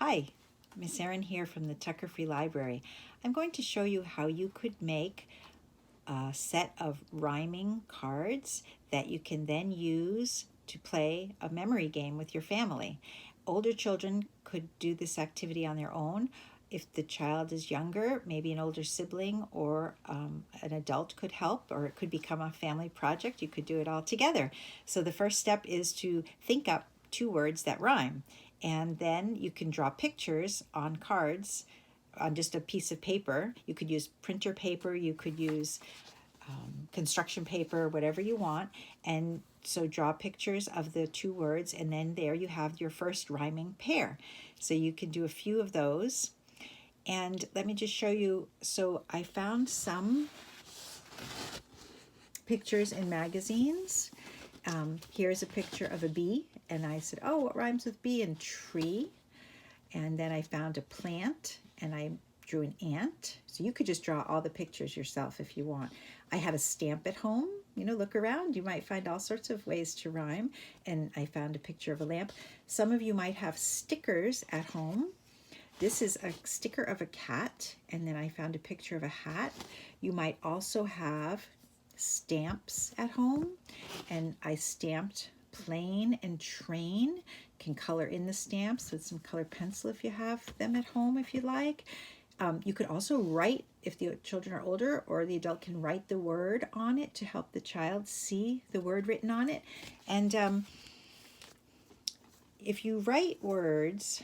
Hi, Miss Erin here from the Tucker Free Library. I'm going to show you how you could make a set of rhyming cards that you can then use to play a memory game with your family. Older children could do this activity on their own. If the child is younger, maybe an older sibling or an adult could help, or it could become a family project. You could do it all together. So the first step is to think up two words that rhyme. And then you can draw pictures on cards on just a piece of paper. You could use printer paper, you could use construction paper, whatever you want. And so draw pictures of the two words, and then there you have your first rhyming pair. So you can do a few of those. And let me just show you. So I found some pictures in magazines. Here's a picture of a bee, and I said, oh, what rhymes with bee? And tree. And then I found a plant, and I drew an ant. So you could just draw all the pictures yourself if you want. I had a stamp at home. You know, look around. You might find all sorts of ways to rhyme. And I found a picture of a lamp. Some of you might have stickers at home. This is a sticker of a cat, and then I found a picture of a hat. You might also have stamps at home, and I stamped plane and train. Can color in the stamps with some colored pencil if you have them at home, if you like. You could also write, if the children are older, or the adult can write the word on it to help the child see the word written on it. And if you write words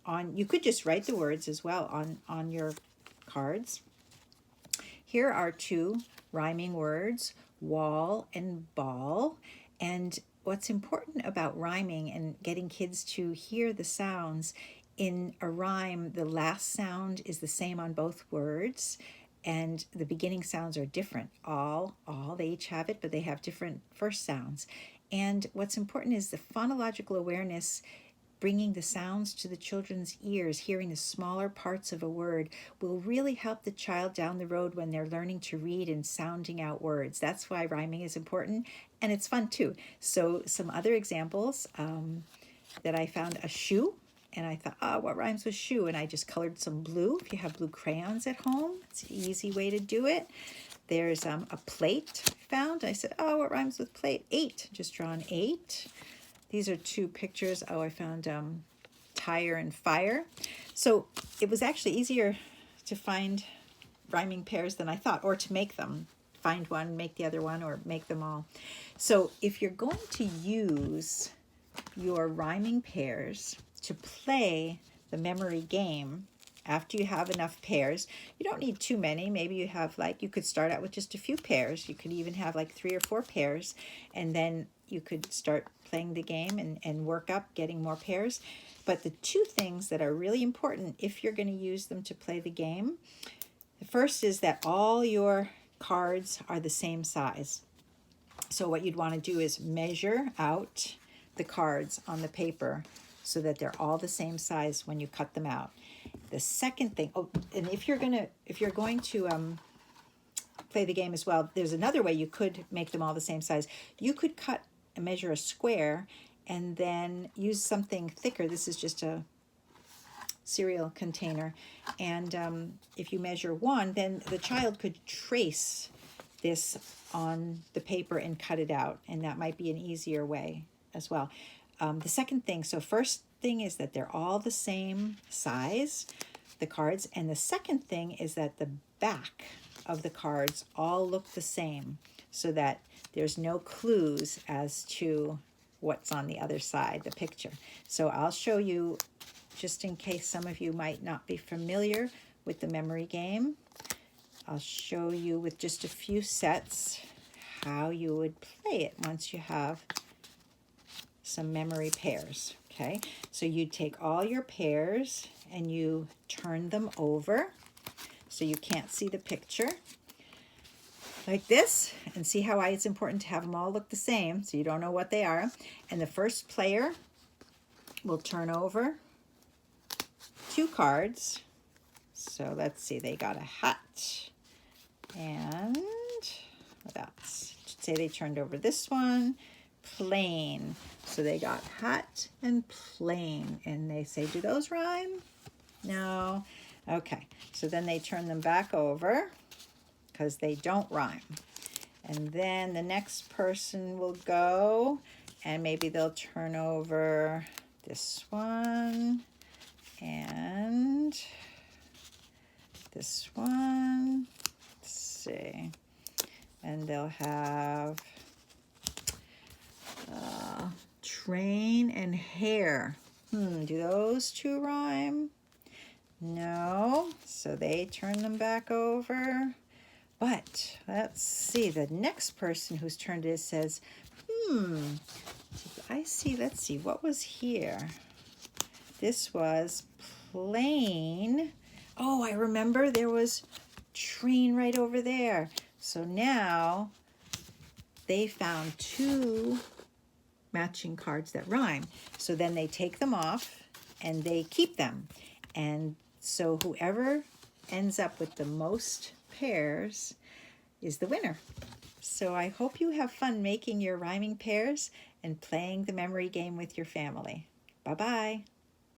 on, you could just write the words as well on your cards. Here are two rhyming words, wall and ball. And what's important about rhyming and getting kids to hear the sounds, in a rhyme, the last sound is the same on both words, and the beginning sounds are different. All, they each have it, but they have different first sounds. And what's important is the phonological awareness, bringing the sounds to the children's ears, hearing the smaller parts of a word, will really help the child down the road when they're learning to read and sounding out words. That's why rhyming is important, and it's fun too. So some other examples that I found: a shoe, and I thought, what rhymes with shoe? And I just colored some blue. If you have blue crayons at home, it's an easy way to do it. There's a plate found. I said, what rhymes with plate? 8. Just draw an 8. These are two pictures. I found tire and fire. So it was actually easier to find rhyming pairs than I thought, or to make them. Find one, make the other one, or make them all. So if you're going to use your rhyming pairs to play the memory game, after you have enough pairs, you don't need too many. Maybe you have, you could start out with just a few pairs. You could even have 3 or 4 pairs, and then you could start playing the game and work up getting more pairs. But the two things that are really important if you're going to use them to play the game, the first is that all your cards are the same size. So what you'd want to do is measure out the cards on the paper so that they're all the same size when you cut them out. The second thing, and if you're going to play the game as well, there's another way you could make them all the same size. You could cut and measure a square and then use something thicker. This is just a cereal container. And if you measure 1, then the child could trace this on the paper and cut it out. And that might be an easier way as well. The second thing, so first thing is that they're all the same size, the cards. And the second thing is that the back of the cards all look the same, so that there's no clues as to what's on the other side, the picture. So I'll show you, just in case some of you might not be familiar with the memory game, I'll show you with just a few sets how you would play it once you have some memory pairs. Okay, so you take all your pairs and you turn them over so you can't see the picture, like this, and see how it's important to have them all look the same so you don't know what they are. And the first player will turn over 2 cards. So let's see, they got a hat, and what else? Say they turned over this one, plane. So they got hot and plane. And they say, do those rhyme? No. Okay. So then they turn them back over because they don't rhyme. And then the next person will go and maybe they'll turn over this one and this one. Let's see. And they'll have train and hair. Do those two rhyme? No. So they turn them back over. But let's see. The next person whose turn it is says, I see. Let's see. What was here? This was plane. Oh, I remember there was train right over there. So now they found two matching cards that rhyme. So then they take them off and they keep them. And so whoever ends up with the most pairs is the winner. So I hope you have fun making your rhyming pairs and playing the memory game with your family. Bye-bye.